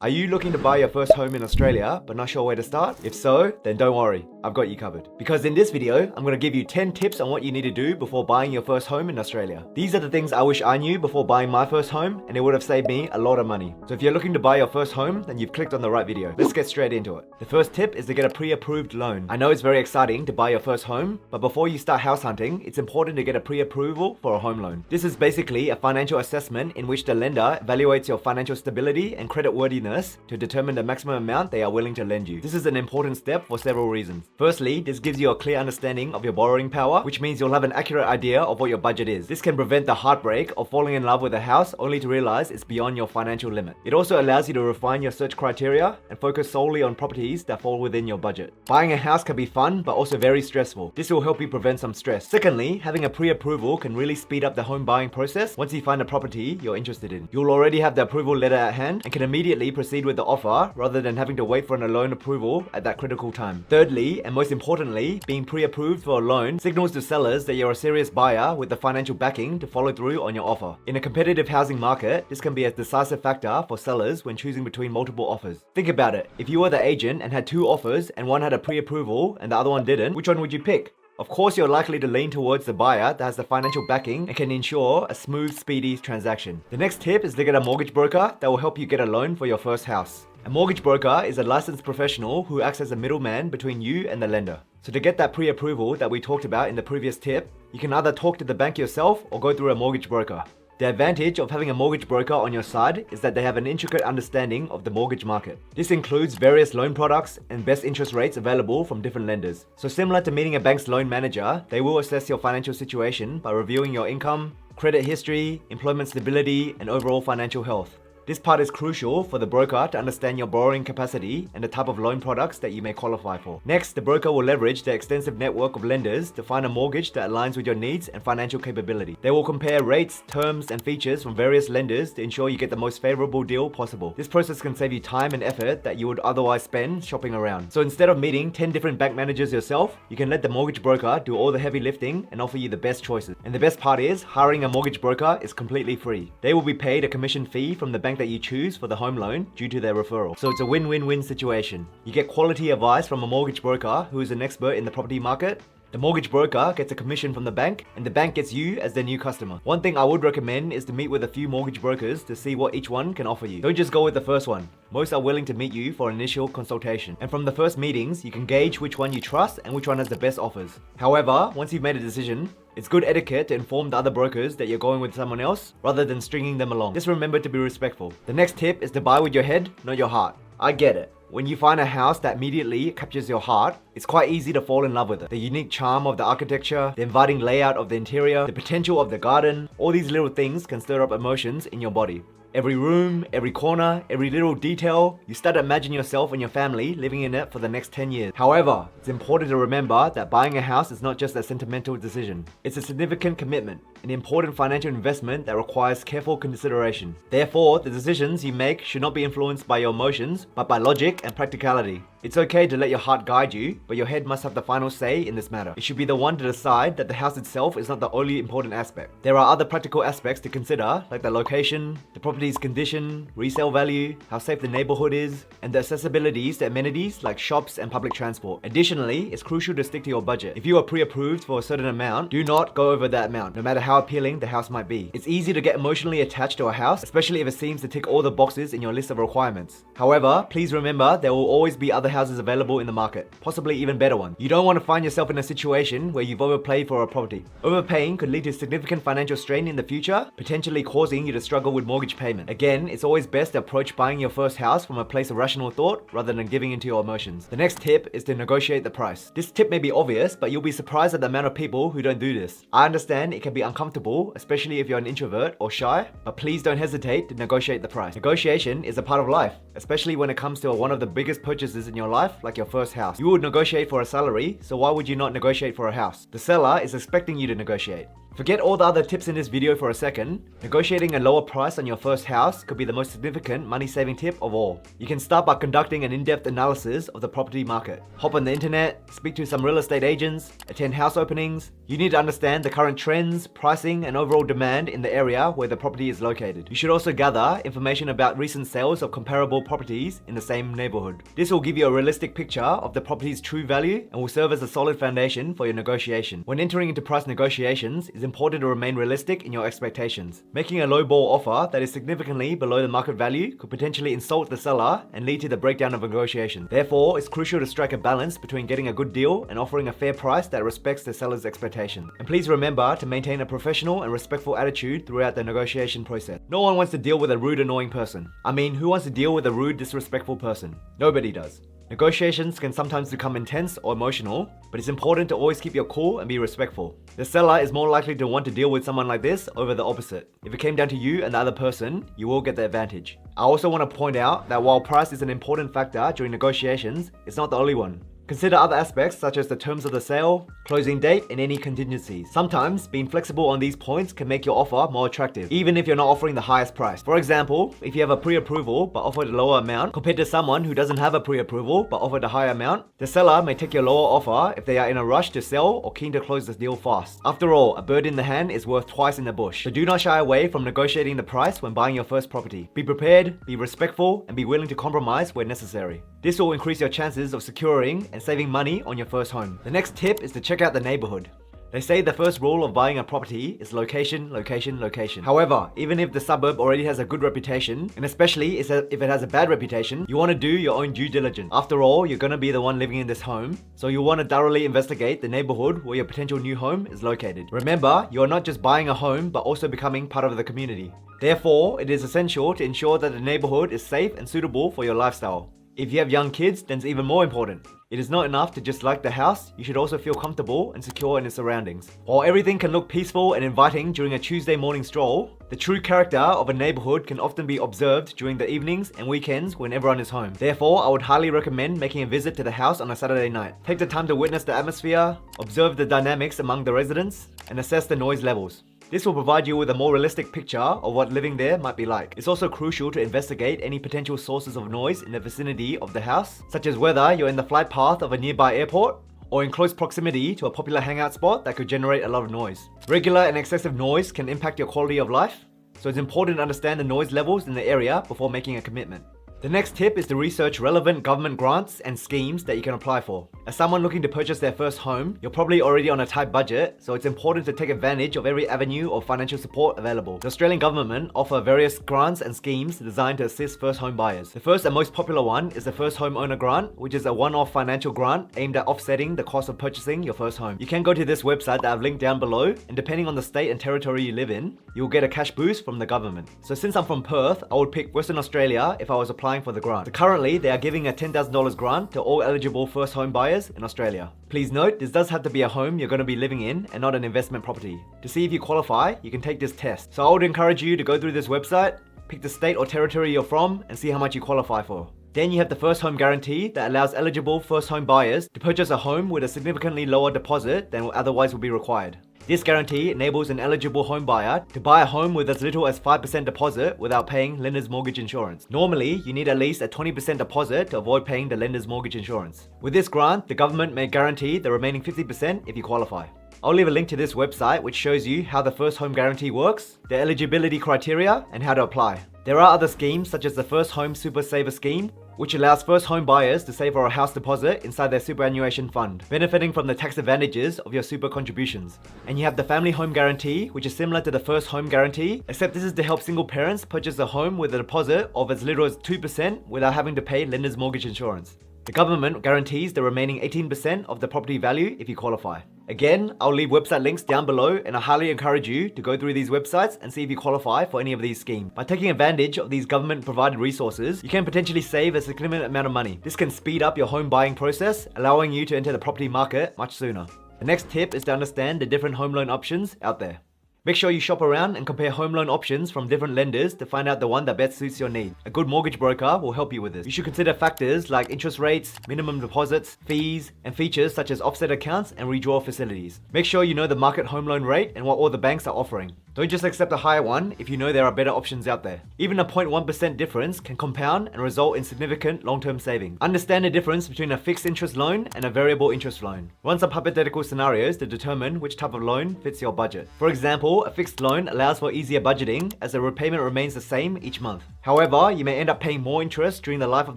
Are you looking to buy your first home in Australia but not sure where to start? If so, then don't worry, I've got you covered. Because in this video, I'm going to give you 10 tips on what you need to do before buying your first home in Australia. These are the things I wish I knew before buying my first home, and it would have saved me a lot of money. So if you're looking to buy your first home, then you've clicked on the right video. Let's get straight into it. The first tip is to get a pre-approved loan. I know it's very exciting to buy your first home, but before you start house hunting, it's important to get a pre-approval for a home loan. This is basically a financial assessment in which the lender evaluates your financial stability and creditworthiness to determine the maximum amount they are willing to lend you. This is an important step for several reasons. Firstly, this gives you a clear understanding of your borrowing power, which means you'll have an accurate idea of what your budget is. This can prevent the heartbreak of falling in love with a house only to realize it's beyond your financial limit. It also allows you to refine your search criteria and focus solely on properties that fall within your budget. Buying a house can be fun, but also very stressful. This will help you prevent some stress. Secondly, having a pre-approval can really speed up the home buying process once you find a property you're interested in. You'll already have the approval letter at hand and can immediately proceed with the offer rather than having to wait for a loan approval at that critical time. Thirdly, and most importantly, being pre-approved for a loan signals to sellers that you're a serious buyer with the financial backing to follow through on your offer. In a competitive housing market, this can be a decisive factor for sellers when choosing between multiple offers. Think about it. If you were the agent and had two offers and one had a pre-approval and the other one didn't, which one would you pick? Of course, you're likely to lean towards the buyer that has the financial backing and can ensure a smooth, speedy transaction. The next tip is to get a mortgage broker that will help you get a loan for your first house. A mortgage broker is a licensed professional who acts as a middleman between you and the lender. So to get that pre-approval that we talked about in the previous tip, you can either talk to the bank yourself or go through a mortgage broker. The advantage of having a mortgage broker on your side is that they have an intricate understanding of the mortgage market. This includes various loan products and best interest rates available from different lenders. So similar to meeting a bank's loan manager, they will assess your financial situation by reviewing your income, credit history, employment stability, and overall financial health. This part is crucial for the broker to understand your borrowing capacity and the type of loan products that you may qualify for. Next, the broker will leverage their extensive network of lenders to find a mortgage that aligns with your needs and financial capability. They will compare rates, terms, and features from various lenders to ensure you get the most favorable deal possible. This process can save you time and effort that you would otherwise spend shopping around. So instead of meeting 10 different bank managers yourself, you can let the mortgage broker do all the heavy lifting and offer you the best choices. And the best part is, hiring a mortgage broker is completely free. They will be paid a commission fee from the bank that you choose for the home loan due to their referral. So it's a win-win-win situation. You get quality advice from a mortgage broker who is an expert in the property market. The mortgage broker gets a commission from the bank, and the bank gets you as their new customer. One thing I would recommend is to meet with a few mortgage brokers to see what each one can offer you. Don't just go with the first one. Most are willing to meet you for an initial consultation. And from the first meetings, you can gauge which one you trust and which one has the best offers. However, once you've made a decision, it's good etiquette to inform the other brokers that you're going with someone else rather than stringing them along. Just remember to be respectful. The next tip is to buy with your head, not your heart. I get it. When you find a house that immediately captures your heart, it's quite easy to fall in love with it. The unique charm of the architecture, the inviting layout of the interior, the potential of the garden, all these little things can stir up emotions in your body. Every room, every corner, every little detail, you start to imagine yourself and your family living in it for the next 10 years. However, it's important to remember that buying a house is not just a sentimental decision. It's a significant commitment, an important financial investment that requires careful consideration. Therefore, the decisions you make should not be influenced by your emotions, but by logic and practicality. It's okay to let your heart guide you, but your head must have the final say in this matter. It should be the one to decide that the house itself is not the only important aspect. There are other practical aspects to consider, like the location, the property's condition, resale value, how safe the neighborhood is, and the accessibilities to amenities like shops and public transport. Additionally, it's crucial to stick to your budget. If you are pre-approved for a certain amount, do not go over that amount, no matter how appealing the house might be. It's easy to get emotionally attached to a house, especially if it seems to tick all the boxes in your list of requirements. However, please remember there will always be other houses available in the market, possibly even better ones. You don't want to find yourself in a situation where you've overpaid for a property. Overpaying could lead to significant financial strain in the future, potentially causing you to struggle with mortgage payment. Again, it's always best to approach buying your first house from a place of rational thought rather than giving into your emotions. The next tip is to negotiate the price. This tip may be obvious, but you'll be surprised at the amount of people who don't do this. I understand it can be uncomfortable, especially if you're an introvert or shy, but please don't hesitate to negotiate the price. Negotiation is a part of life, especially when it comes to one of the biggest purchases in your life, like your first house. You would negotiate for a salary, so why would you not negotiate for a house? The seller is expecting you to negotiate. Forget all the other tips in this video for a second. Negotiating a lower price on your first house could be the most significant money-saving tip of all. You can start by conducting an in-depth analysis of the property market. Hop on the internet, speak to some real estate agents, attend house openings. You need to understand the current trends, pricing, and overall demand in the area where the property is located. You should also gather information about recent sales of comparable properties in the same neighborhood. This will give you a realistic picture of the property's true value and will serve as a solid foundation for your negotiation. When entering into price negotiations, it's important to remain realistic in your expectations. Making a low-ball offer that is significantly below the market value could potentially insult the seller and lead to the breakdown of negotiation. Therefore, it's crucial to strike a balance between getting a good deal and offering a fair price that respects the seller's expectation. And please remember to maintain a professional and respectful attitude throughout the negotiation process. No one wants to deal with a rude, annoying person. I mean, who wants to deal with a rude, disrespectful person? Nobody does. Negotiations can sometimes become intense or emotional, but it's important to always keep your cool and be respectful. The seller is more likely to want to deal with someone like this over the opposite. If it came down to you and the other person, you will get the advantage. I also want to point out that while price is an important factor during negotiations, it's not the only one. Consider other aspects such as the terms of the sale, closing date, and any contingencies. Sometimes, being flexible on these points can make your offer more attractive, even if you're not offering the highest price. For example, if you have a pre-approval but offered a lower amount compared to someone who doesn't have a pre-approval but offered a higher amount, the seller may take your lower offer if they are in a rush to sell or keen to close the deal fast. After all, a bird in the hand is worth twice in the bush. So do not shy away from negotiating the price when buying your first property. Be prepared, be respectful, and be willing to compromise where necessary. This will increase your chances of securing and saving money on your first home. The next tip is to check out the neighborhood. They say the first rule of buying a property is location, location, location. However, even if the suburb already has a good reputation, and especially if it has a bad reputation, you want to do your own due diligence. After all, you're going to be the one living in this home, so you want to thoroughly investigate the neighborhood where your potential new home is located. Remember, you are not just buying a home, but also becoming part of the community. Therefore, it is essential to ensure that the neighborhood is safe and suitable for your lifestyle. If you have young kids, then it's even more important. It is not enough to just like the house, you should also feel comfortable and secure in its surroundings. While everything can look peaceful and inviting during a Tuesday morning stroll, the true character of a neighborhood can often be observed during the evenings and weekends when everyone is home. Therefore, I would highly recommend making a visit to the house on a Saturday night. Take the time to witness the atmosphere, observe the dynamics among the residents, and assess the noise levels. This will provide you with a more realistic picture of what living there might be like. It's also crucial to investigate any potential sources of noise in the vicinity of the house, such as whether you're in the flight path of a nearby airport or in close proximity to a popular hangout spot that could generate a lot of noise. Regular and excessive noise can impact your quality of life, so it's important to understand the noise levels in the area before making a commitment. The next tip is to research relevant government grants and schemes that you can apply for. As someone looking to purchase their first home, you're probably already on a tight budget, so it's important to take advantage of every avenue of financial support available. The Australian government offer various grants and schemes designed to assist first home buyers. The first and most popular one is the First Home Owner Grant, which is a one-off financial grant aimed at offsetting the cost of purchasing your first home. You can go to this website that I've linked down below, and depending on the state and territory you live in, you'll get a cash boost from the government. So since I'm from Perth, I would pick Western Australia if I was applying for the grant. So currently, they are giving a $10,000 grant to all eligible first home buyers in Australia. Please note, this does have to be a home you're going to be living in and not an investment property. To see if you qualify, you can take this test. So I would encourage you to go through this website, pick the state or territory you're from, and see how much you qualify for. Then you have the first home guarantee that allows eligible first home buyers to purchase a home with a significantly lower deposit than otherwise would be required. This guarantee enables an eligible home buyer to buy a home with as little as 5% deposit without paying lender's mortgage insurance. Normally, you need at least a 20% deposit to avoid paying the lender's mortgage insurance. With this grant, the government may guarantee the remaining 50% if you qualify. I'll leave a link to this website which shows you how the first home guarantee works, the eligibility criteria, and how to apply. There are other schemes such as the First Home Super Saver Scheme, which allows first home buyers to save for a house deposit inside their superannuation fund, benefiting from the tax advantages of your super contributions. And you have the Family Home Guarantee, which is similar to the First Home Guarantee, except this is to help single parents purchase a home with a deposit of as little as 2% without having to pay lender's mortgage insurance. The government guarantees the remaining 18% of the property value if you qualify. Again, I'll leave website links down below, and I highly encourage you to go through these websites and see if you qualify for any of these schemes. By taking advantage of these government provided resources, you can potentially save a significant amount of money. This can speed up your home buying process, allowing you to enter the property market much sooner. The next tip is to understand the different home loan options out there. Make sure you shop around and compare home loan options from different lenders to find out the one that best suits your needs. A good mortgage broker will help you with this. You should consider factors like interest rates, minimum deposits, fees, and features such as offset accounts and redraw facilities. Make sure you know the market home loan rate and what all the banks are offering. Don't just accept a higher one if you know there are better options out there. Even a 0.1% difference can compound and result in significant long-term savings. Understand the difference between a fixed interest loan and a variable interest loan. Run some hypothetical scenarios to determine which type of loan fits your budget. For example, a fixed loan allows for easier budgeting as the repayment remains the same each month. However, you may end up paying more interest during the life of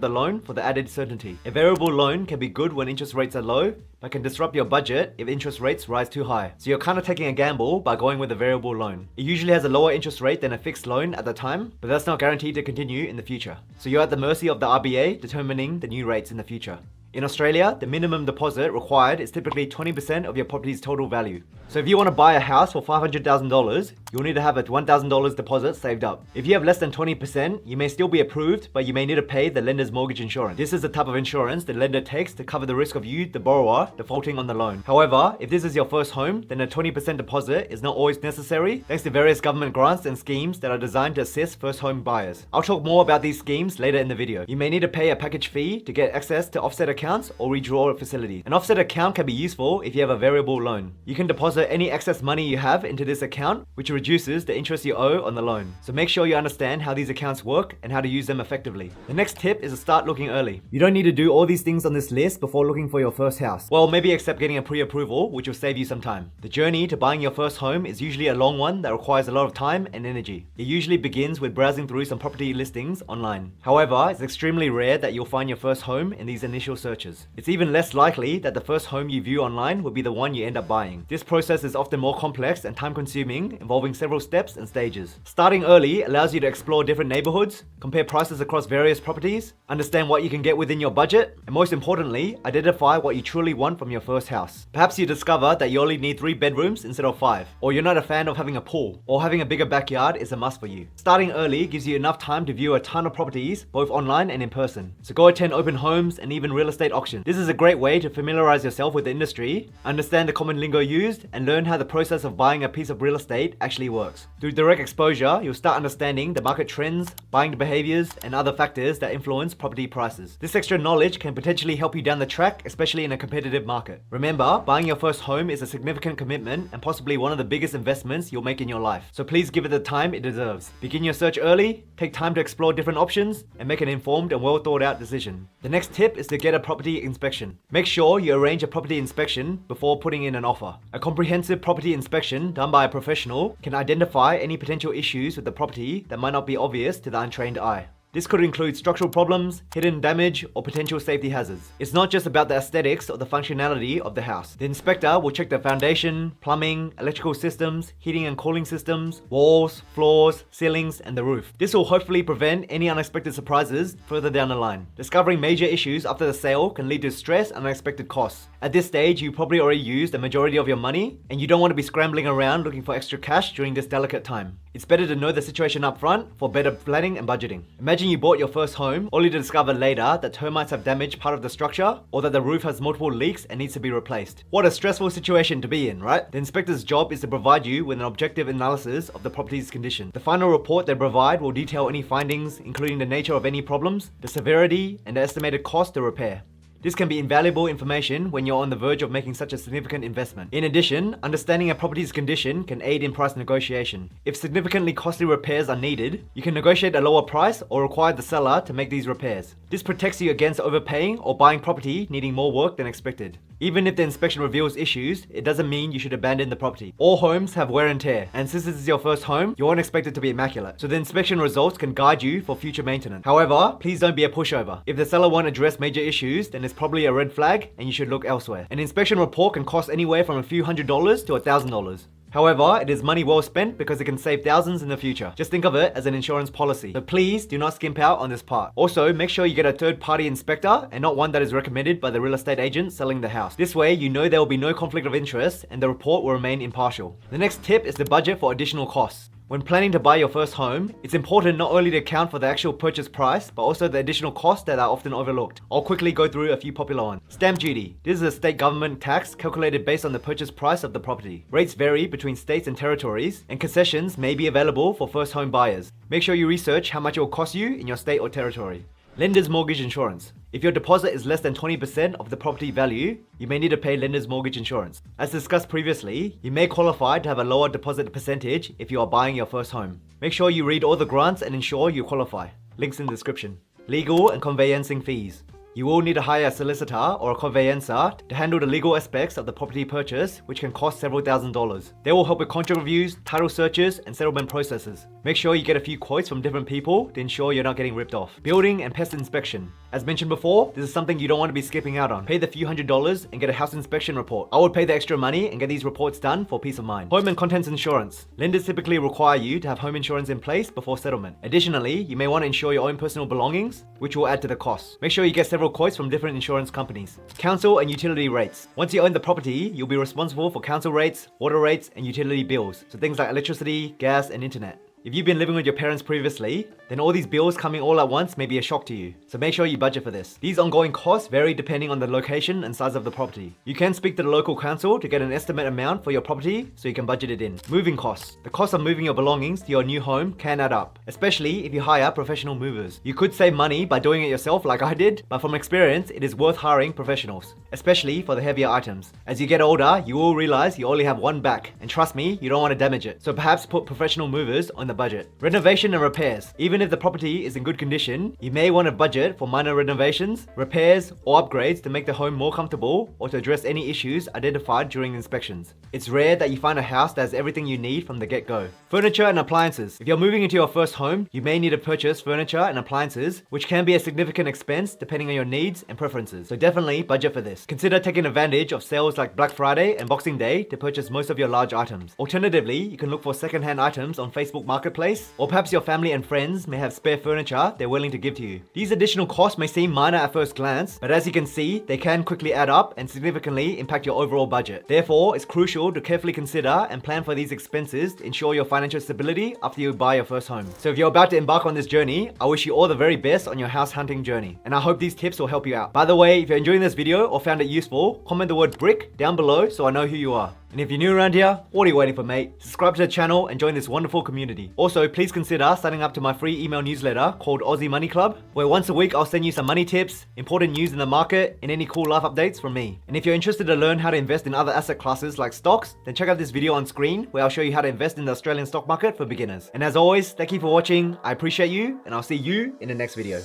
the loan for the added certainty. A variable loan can be good when interest rates are low, but can disrupt your budget if interest rates rise too high. So you're kind of taking a gamble by going with a variable loan. It usually has a lower interest rate than a fixed loan at the time, but that's not guaranteed to continue in the future. So you're at the mercy of the RBA determining the new rates in the future. In Australia, the minimum deposit required is typically 20% of your property's total value. So if you want to buy a house for $500,000, you'll need to have a $1,000 deposit saved up. If you have less than 20%, you may still be approved, but you may need to pay the lender's mortgage insurance. This is the type of insurance the lender takes to cover the risk of you, the borrower, defaulting on the loan. However, if this is your first home, then a 20% deposit is not always necessary, thanks to various government grants and schemes that are designed to assist first home buyers. I'll talk more about these schemes later in the video. You may need to pay a package fee to get access to offset accounts or redraw facilities. An offset account can be useful if you have a variable loan. You can deposit any excess money you have into this account, which reduces the interest you owe on the loan. So make sure you understand how these accounts work and how to use them effectively. The next tip is to start looking early. You don't need to do all these things on this list before looking for your first house. Well, maybe except getting a pre-approval, which will save you some time. The journey to buying your first home is usually a long one that requires a lot of time and energy. It usually begins with browsing through some property listings online. However, it's extremely rare that you'll find your first home in these initial searches. It's even less likely that the first home you view online will be the one you end up buying. This process is often more complex and time-consuming, involving several steps and stages. Starting early allows you to explore different neighborhoods, compare prices across various properties, understand what you can get within your budget, and most importantly, identify what you truly want from your first house. Perhaps you discover that you only need 3 bedrooms instead of 5, or you're not a fan of having a pool, or having a bigger backyard is a must for you. Starting early gives you enough time to view a ton of properties, both online and in person. So go attend open homes and even real estate auctions. This is a great way to familiarize yourself with the industry, understand the common lingo used, and learn how the process of buying a piece of real estate actually works. Through direct exposure, you'll start understanding the market trends, buying behaviors, and other factors that influence property prices. This extra knowledge can potentially help you down the track, especially in a competitive market. Remember, buying your first home is a significant commitment and possibly one of the biggest investments you'll make in your life. So please give it the time it deserves. Begin your search early, take time to explore different options, and make an informed and well thought out decision. The next tip is to get a property inspection. Make sure you arrange a property inspection before putting in an offer. A comprehensive property inspection done by a professional can identify any potential issues with the property that might not be obvious to the untrained eye. This could include structural problems, hidden damage, or potential safety hazards. It's not just about the aesthetics or the functionality of the house. The inspector will check the foundation, plumbing, electrical systems, heating and cooling systems, walls, floors, ceilings, and the roof. This will hopefully prevent any unexpected surprises further down the line. Discovering major issues after the sale can lead to stress and unexpected costs. At this stage, you probably already used the majority of your money, and you don't want to be scrambling around looking for extra cash during this delicate time. It's better to know the situation up front for better planning and budgeting. Imagine you bought your first home, only to discover later that termites have damaged part of the structure, or that the roof has multiple leaks and needs to be replaced. What a stressful situation to be in, right? The inspector's job is to provide you with an objective analysis of the property's condition. The final report they provide will detail any findings, including the nature of any problems, the severity, and the estimated cost to repair. This can be invaluable information when you're on the verge of making such a significant investment. In addition, understanding a property's condition can aid in price negotiation. If significantly costly repairs are needed, you can negotiate a lower price or require the seller to make these repairs. This protects you against overpaying or buying property needing more work than expected. Even if the inspection reveals issues, it doesn't mean you should abandon the property. All homes have wear and tear, and since this is your first home, you won't expect it to be immaculate. So the inspection results can guide you for future maintenance. However, please don't be a pushover. If the seller won't address major issues, then it's probably a red flag and you should look elsewhere. An inspection report can cost anywhere from a few $100s to $1,000. However, it is money well spent because it can save thousands in the future. Just think of it as an insurance policy. So please do not skimp out on this part. Also, make sure you get a third-party inspector and not one that is recommended by the real estate agent selling the house. This way, you know there will be no conflict of interest and the report will remain impartial. The next tip is the budget for additional costs. When planning to buy your first home, it's important not only to account for the actual purchase price, but also the additional costs that are often overlooked. I'll quickly go through a few popular ones. Stamp duty. This is a state government tax calculated based on the purchase price of the property. Rates vary between states and territories, and concessions may be available for first home buyers. Make sure you research how much it will cost you in your state or territory. Lender's mortgage insurance. If your deposit is less than 20% of the property value, you may need to pay lender's mortgage insurance. As discussed previously, you may qualify to have a lower deposit percentage if you are buying your first home. Make sure you read all the grants and ensure you qualify. Links in the description. Legal and conveyancing fees. You will need to hire a solicitor or a conveyancer to handle the legal aspects of the property purchase, which can cost several $1,000s. They will help with contract reviews, title searches, and settlement processes. Make sure you get a few quotes from different people to ensure you're not getting ripped off. Building and pest inspection. As mentioned before, this is something you don't want to be skipping out on. Pay the few $100s and get a house inspection report. I would pay the extra money and get these reports done for peace of mind. Home and contents insurance. Lenders typically require you to have home insurance in place before settlement. Additionally, you may want to insure your own personal belongings, which will add to the cost. Make sure you get several quotes from different insurance companies. Council and utility rates. Once you own the property, you'll be responsible for council rates, water rates, and utility bills. So things like electricity, gas, and internet. If you've been living with your parents previously, then all these bills coming all at once may be a shock to you. So make sure you budget for this. These ongoing costs vary depending on the location and size of the property. You can speak to the local council to get an estimate amount for your property so you can budget it in. Moving costs. The cost of moving your belongings to your new home can add up, especially if you hire professional movers. You could save money by doing it yourself like I did, but from experience, it is worth hiring professionals, especially for the heavier items. As you get older, you will realize you only have one back, and trust me, you don't want to damage it. So perhaps put professional movers on the budget. Renovation and repairs. Even if the property is in good condition, you may want to budget for minor renovations, repairs, or upgrades to make the home more comfortable or to address any issues identified during inspections. It's rare that you find a house that has everything you need from the get-go. Furniture and appliances. If you're moving into your first home, you may need to purchase furniture and appliances, which can be a significant expense depending on your needs and preferences. So definitely budget for this. Consider taking advantage of sales like Black Friday and Boxing Day to purchase most of your large items. Alternatively, you can look for second-hand items on Facebook Marketplace, or perhaps your family and friends may have spare furniture they're willing to give to you. These additional costs may seem minor at first glance, but as you can see, they can quickly add up and significantly impact your overall budget. Therefore, it's crucial to carefully consider and plan for these expenses to ensure your financial stability after you buy your first home. So if you're about to embark on this journey, I wish you all the very best on your house hunting journey, and I hope these tips will help you out. By the way, if you're enjoying this video or found it useful, comment the word brick down below so I know who you are. And if you're new around here, what are you waiting for, mate? Subscribe to the channel and join this wonderful community. Also, please consider signing up to my free email newsletter called Aussie Money Club, where once a week I'll send you some money tips, important news in the market, and any cool life updates from me. And if you're interested to learn how to invest in other asset classes like stocks, then check out this video on screen where I'll show you how to invest in the Australian stock market for beginners. And as always, thank you for watching. I appreciate you, and I'll see you in the next video.